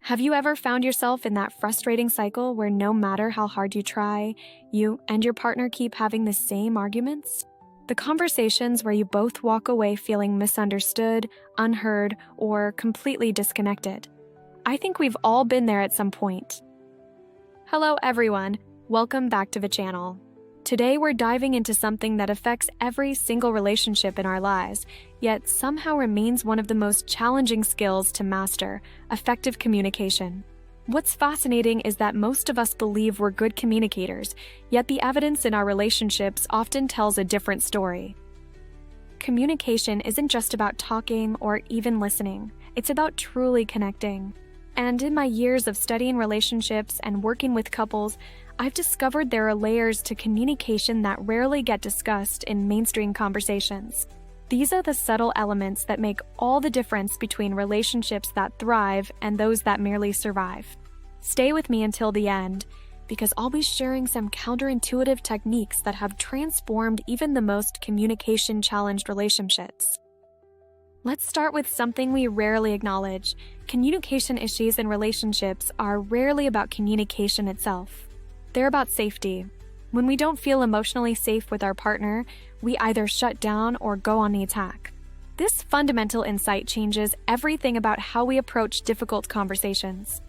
Have you ever found yourself in that frustrating cycle where no matter how hard you try, you and your partner keep having the same arguments? The conversations where you both walk away feeling misunderstood, unheard, or completely disconnected. I think we've all been there at some point. Hello everyone, welcome back to the channel. Today we're diving into something that affects every single relationship in our lives, yet somehow remains one of the most challenging skills to master: effective communication. What's fascinating is that most of us believe we're good communicators, yet the evidence in our relationships often tells a different story. Communication isn't just about talking or even listening, it's about truly connecting. And in my years of studying relationships and working with couples, I've discovered there are layers to communication that rarely get discussed in mainstream conversations. These are the subtle elements that make all the difference between relationships that thrive and those that merely survive. Stay with me until the end, because I'll be sharing some counterintuitive techniques that have transformed even the most communication-challenged relationships. Let's start with something we rarely acknowledge. Communication issues in relationships are rarely about communication itself. They're about safety. When we don't feel emotionally safe with our partner, we either shut down or go on the attack. This fundamental insight changes everything about how we approach difficult conversations.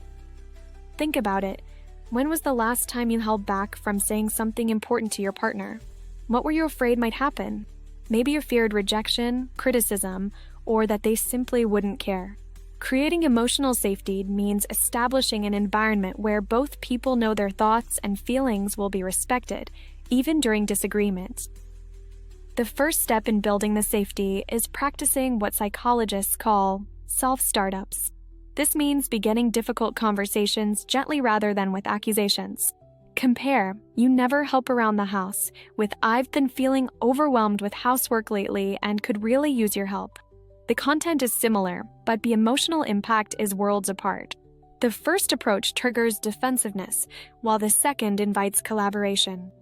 Think about it. When was the last time you held back from saying something important to your partner? What were you afraid might happen? Maybe you feared rejection, criticism, or that they simply wouldn't care. Creating emotional safety means establishing an environment where both people know their thoughts and feelings will be respected, even during disagreement. The first step in building the safety is practicing what psychologists call self-startups. This means beginning difficult conversations gently rather than with accusations. Compare, "You never help around the house," with "I've been feeling overwhelmed with housework lately and could really use your help." The content is similar, but the emotional impact is worlds apart. The first approach triggers defensiveness, while the second invites collaboration.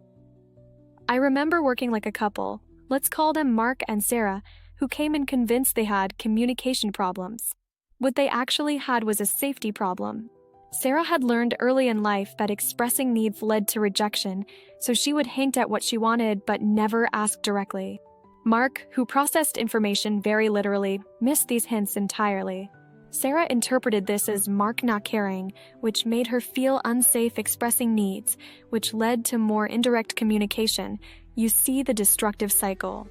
I remember working like a couple, let's call them Mark and Sarah, who came in convinced they had communication problems. What they actually had was a safety problem. Sarah had learned early in life that expressing needs led to rejection, so she would hint at what she wanted but never ask directly. Mark, who processed information very literally, missed these hints entirely. Sarah interpreted this as Mark not caring, which made her feel unsafe expressing needs, which led to more indirect communication. You see the destructive cycle.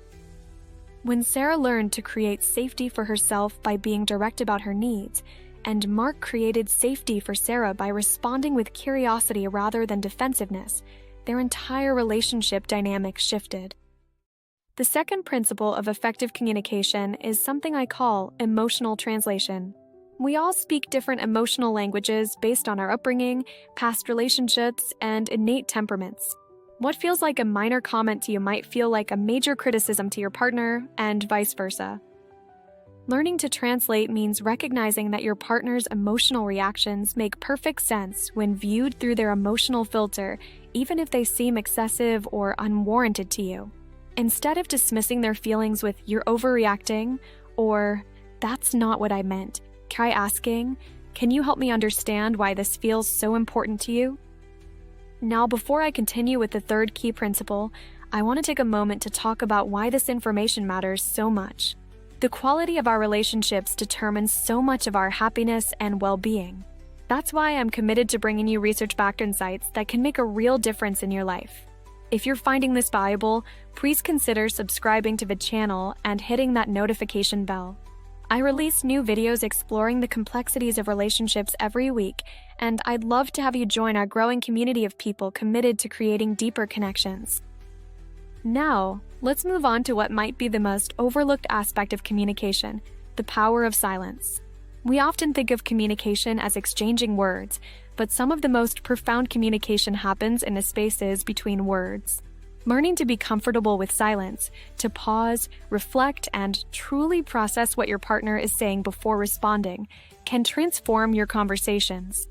When Sarah learned to create safety for herself by being direct about her needs, and Mark created safety for Sarah by responding with curiosity rather than defensiveness, their entire relationship dynamic shifted. The second principle of effective communication is something I call emotional translation. We all speak different emotional languages based on our upbringing, past relationships, and innate temperaments. What feels like a minor comment to you might feel like a major criticism to your partner, and vice versa. Learning to translate means recognizing that your partner's emotional reactions make perfect sense when viewed through their emotional filter, even if they seem excessive or unwarranted to you. Instead of dismissing their feelings with "you're overreacting" or "that's not what I meant," try asking, "Can you help me understand why this feels so important to you?" Now, before I continue with the third key principle, I want to take a moment to talk about why this information matters so much. The quality of our relationships determines so much of our happiness and well-being. That's why I'm committed to bringing you research-backed insights that can make a real difference in your life. If you're finding this valuable, please consider subscribing to the channel and hitting that notification bell. I release new videos exploring the complexities of relationships every week, and I'd love to have you join our growing community of people committed to creating deeper connections. Now, let's move on to what might be the most overlooked aspect of communication: the power of silence. We often think of communication as exchanging words, but some of the most profound communication happens in the spaces between words. Learning to be comfortable with silence, to pause, reflect, and truly process what your partner is saying before responding, can transform your conversations.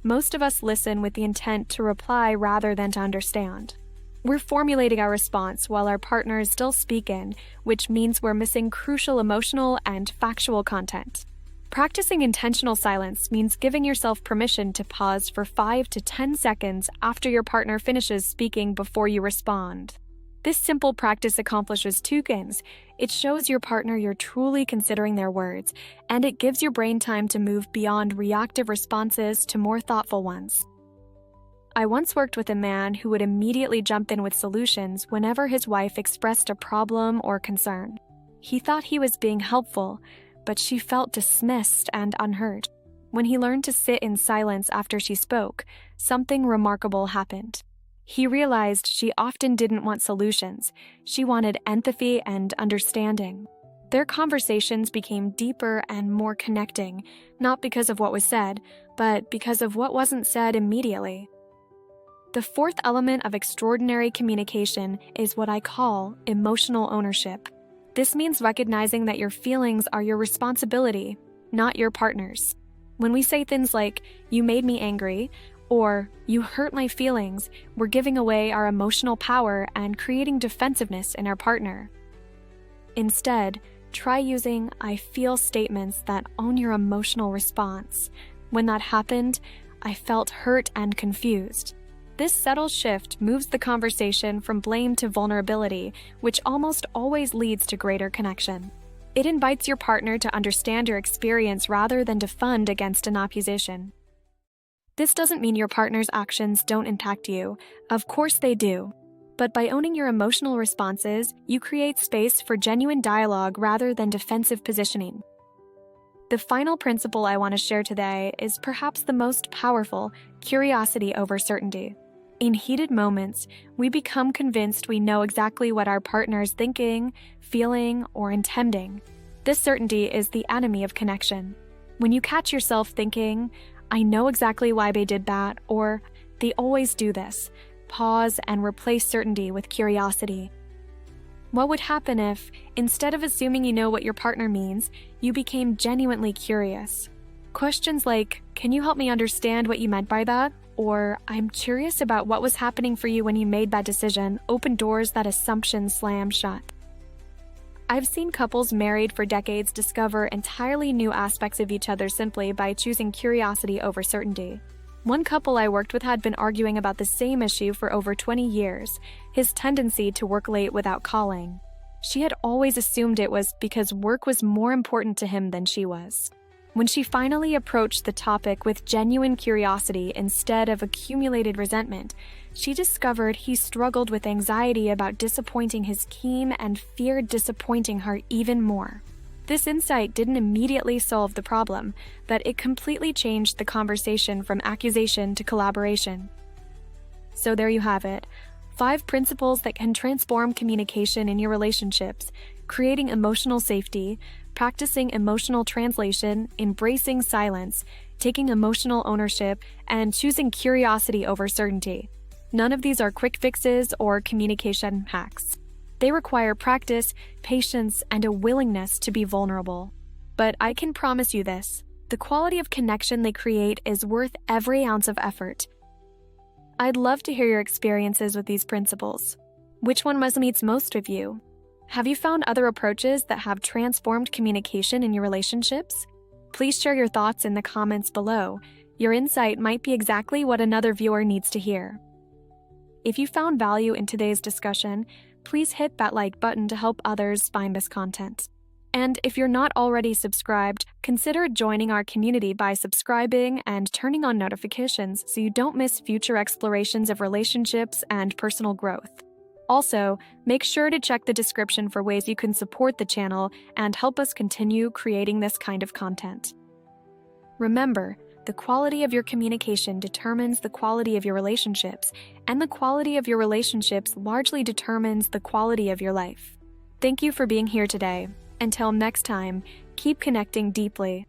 Most of us listen with the intent to reply rather than to understand. We're formulating our response while our partner is still speaking, which means we're missing crucial emotional and factual content. Practicing intentional silence means giving yourself permission to pause for 5 to 10 seconds after your partner finishes speaking before you respond. This simple practice accomplishes two things. It shows your partner you're truly considering their words, and it gives your brain time to move beyond reactive responses to more thoughtful ones. I once worked with a man who would immediately jump in with solutions whenever his wife expressed a problem or concern. He thought he was being helpful, but she felt dismissed and unheard. When he learned to sit in silence after she spoke, something remarkable happened. He realized she often didn't want solutions. She wanted empathy and understanding. Their conversations became deeper and more connecting, not because of what was said, but because of what wasn't said immediately. The fourth element of extraordinary communication is what I call emotional ownership. This means recognizing that your feelings are your responsibility, not your partner's. When we say things like, "You made me angry," or "You hurt my feelings," we're giving away our emotional power and creating defensiveness in our partner. Instead, try using "I feel" statements that own your emotional response. When that happened, I felt hurt and confused. This subtle shift moves the conversation from blame to vulnerability, which almost always leads to greater connection. It invites your partner to understand your experience rather than defend against an accusation. This doesn't mean your partner's actions don't impact you. Of course they do. But by owning your emotional responses, you create space for genuine dialogue rather than defensive positioning. The final principle I want to share today is perhaps the most powerful: curiosity over certainty. In heated moments, we become convinced we know exactly what our partner is thinking, feeling, or intending. This certainty is the enemy of connection. When you catch yourself thinking, "I know exactly why they did that," or "they always do this," pause and replace certainty with curiosity. What would happen if, instead of assuming you know what your partner means, you became genuinely curious? Questions like, "Can you help me understand what you meant by that?" Or, "I'm curious about what was happening for you when you made that decision," open doors that assumptions slam shut. I've seen couples married for decades discover entirely new aspects of each other simply by choosing curiosity over certainty. One couple I worked with had been arguing about the same issue for over 20 years, his tendency to work late without calling. She had always assumed it was because work was more important to him than she was. When she finally approached the topic with genuine curiosity instead of accumulated resentment, she discovered he struggled with anxiety about disappointing his team and feared disappointing her even more. This insight didn't immediately solve the problem, but it completely changed the conversation from accusation to collaboration. So there you have it. 5 principles that can transform communication in your relationships: creating emotional safety, practicing emotional translation, embracing silence, taking emotional ownership, and choosing curiosity over certainty. None of these are quick fixes or communication hacks. They require practice, patience, and a willingness to be vulnerable. But I can promise you this: the quality of connection they create is worth every ounce of effort. I'd love to hear your experiences with these principles. Which one resonates most with you? Have you found other approaches that have transformed communication in your relationships? Please share your thoughts in the comments below. Your insight might be exactly what another viewer needs to hear. If you found value in today's discussion, please hit that like button to help others find this content. And if you're not already subscribed, consider joining our community by subscribing and turning on notifications so you don't miss future explorations of relationships and personal growth. Also, make sure to check the description for ways you can support the channel and help us continue creating this kind of content. Remember, the quality of your communication determines the quality of your relationships, and the quality of your relationships largely determines the quality of your life. Thank you for being here today. Until next time, keep connecting deeply.